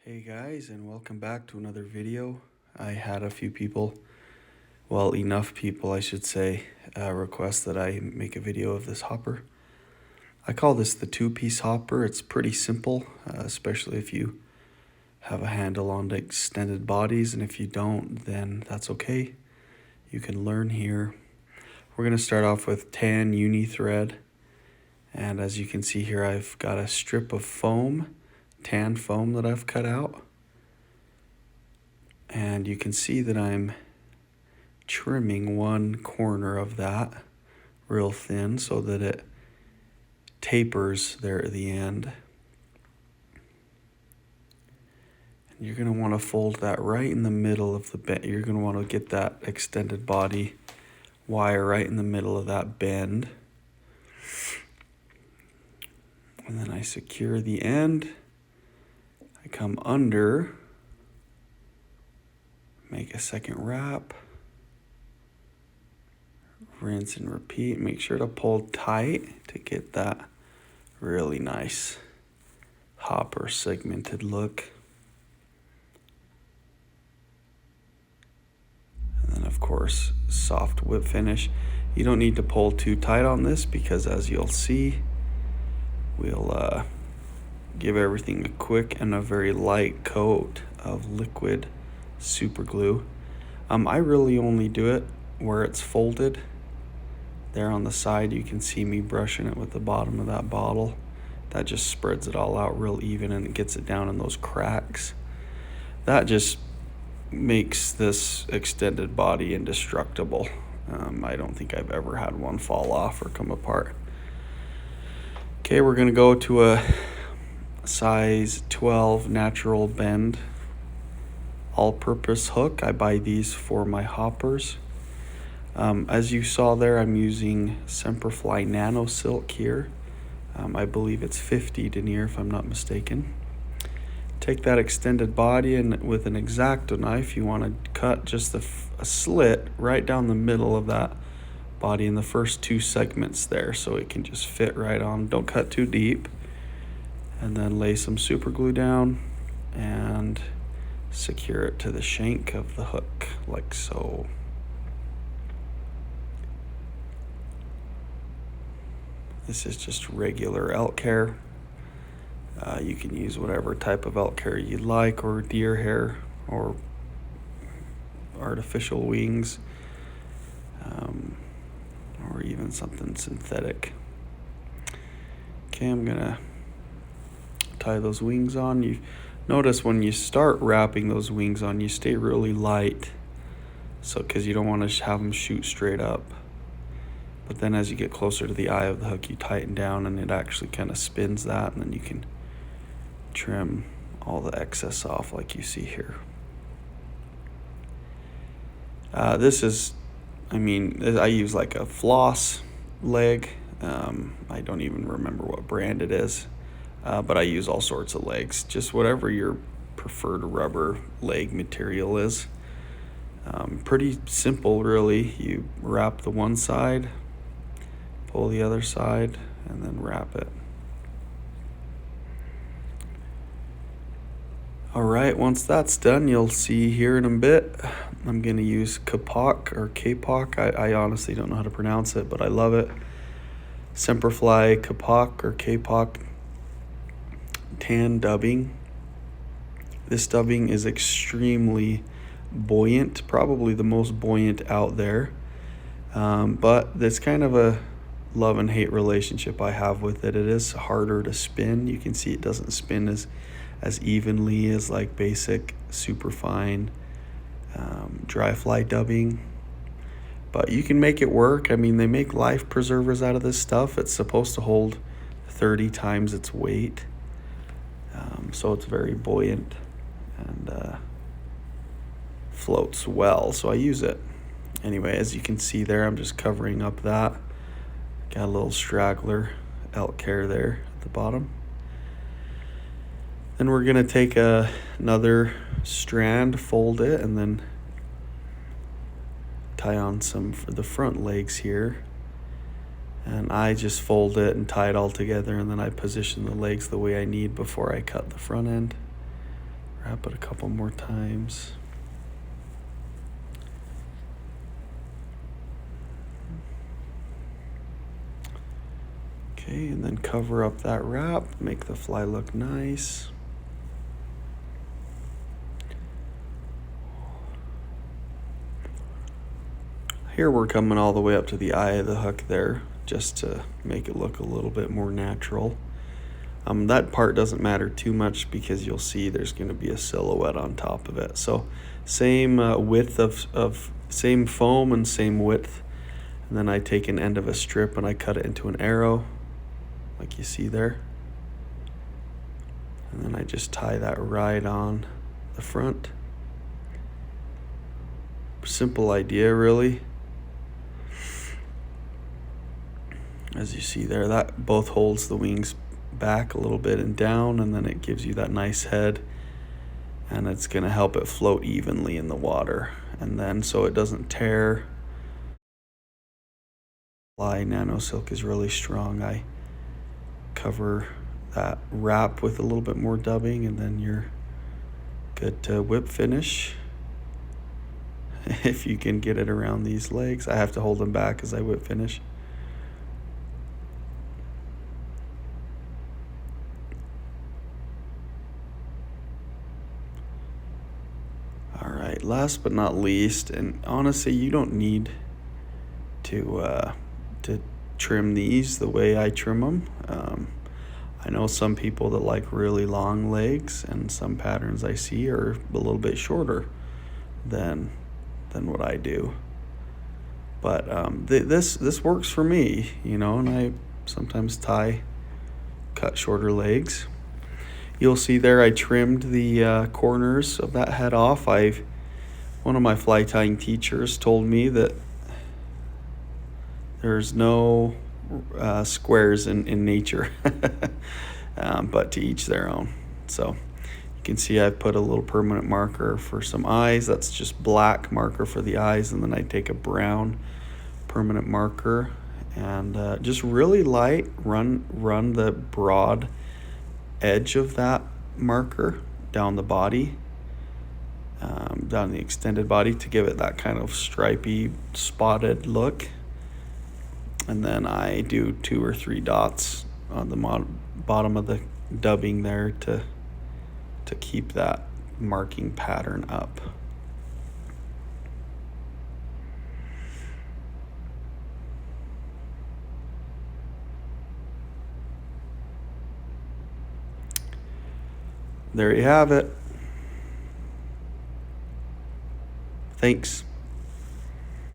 Hey guys, and welcome back to another video. I had a few people, well, enough people I should say, request that I make a video of this hopper. I call this the two-piece hopper. It's pretty simple, especially if you have a handle on the extended bodies, and if you don't, then that's okay. You can learn here. We're going to start off with tan uni thread, and as you can see here, I've got a strip of foam, tan foam that I've cut out. And you can see that I'm trimming one corner of that real thin so that it tapers there at the end. And you're going to want to fold that right in the middle of the bend. You're going to want to get that extended body wire right in the middle of that bend. And then I secure the end. I come under, make a second wrap, rinse and repeat. Make sure to pull tight to get that really nice hopper segmented look. And then of course, soft whip finish. You don't need to pull too tight on this because as you'll see, we'll give everything a quick and a very light coat of liquid super glue. I really only do it where it's folded. There on the side, you can see me brushing it with the bottom of that bottle. That just spreads it all out real even and it gets it down in those cracks. That just makes this extended body indestructible. I don't think I've ever had one fall off or come apart. Okay, we're gonna go to a size 12 natural bend all-purpose hook. I buy these for my hoppers. As you saw there, I'm using Semperfli Nano Silk here. I believe it's 50 denier if I'm not mistaken. Take that extended body and with an X-Acto knife, you want to cut just a slit right down the middle of that body in the first two segments there so it can just fit right on. Don't cut too deep. And then lay some super glue down and secure it to the shank of the hook like so. This is just regular elk hair. You can use whatever type of elk hair you'd like, or deer hair, or artificial wings, or even something synthetic. Okay, I'm gonna tie those wings on. You notice when you start wrapping those wings on, you stay really light, so because you don't want to have them shoot straight up. But then as you get closer to the eye of the hook, you tighten down and it actually kind of spins that, and then you can trim all the excess off like you see here. This is, I use like a floss leg. I don't even remember what brand it is, but I use all sorts of legs, just whatever your preferred rubber leg material is. Pretty simple really. You wrap the one side, pull the other side, and then wrap it. All right, once that's done, you'll see here in a bit, I'm gonna use Kapok or Kapok. I honestly don't know how to pronounce it, but I love it. Semperfli Kapok or Kapok tan dubbing. This dubbing is extremely buoyant, probably the most buoyant out there. But it's kind of a love and hate relationship I have with it. It is harder to spin. You can see it doesn't spin as evenly as like basic super fine dry fly dubbing, but you can make it work. I mean, they make life preservers out of this stuff. It's supposed to hold 30 times its weight, so it's very buoyant and floats well, so I use it. Anyway, as you can see there, I'm just covering up that. Got a little straggler elk hair there at the bottom. Then we're gonna take another strand, fold it, and then tie on some for the front legs here. And I just fold it and tie it all together, and then I position the legs the way I need before I cut the front end. Wrap it a couple more times. Okay, and then cover up that wrap, make the fly look nice. Here we're coming all the way up to the eye of the hook there, just to make it look a little bit more natural. That part doesn't matter too much because you'll see there's going to be a silhouette on top of it. So same width of same foam and same width. And then I take an end of a strip and I cut it into an arrow, like you see there. And then I just tie that right on the front. Simple idea, really. As you see there, that both holds the wings back a little bit and down, and then it gives you that nice head, and it's going to help it float evenly in the water, and then so it doesn't tear. Fly Nano Silk is really strong. I cover that wrap with a little bit more dubbing, and then you're good to whip finish. If you can get it around these legs, I have to hold them back as I whip finish. All right, last but not least, and honestly, you don't need to trim these the way I trim them. I know some people that like really long legs, and some patterns I see are a little bit shorter than what I do. But this works for me, you know, and I sometimes cut shorter legs. You'll see there I trimmed the corners of that head off. One of my fly tying teachers told me that there's no squares in nature, but to each their own. So you can see I've put a little permanent marker for some eyes. That's just black marker for the eyes, and then I take a brown permanent marker and just really light run the broad edge of that marker down the body, down the extended body, to give it that kind of stripy spotted look. And then I do 2 or 3 dots on the bottom of the dubbing there to keep that marking pattern up. There you have it. Thanks.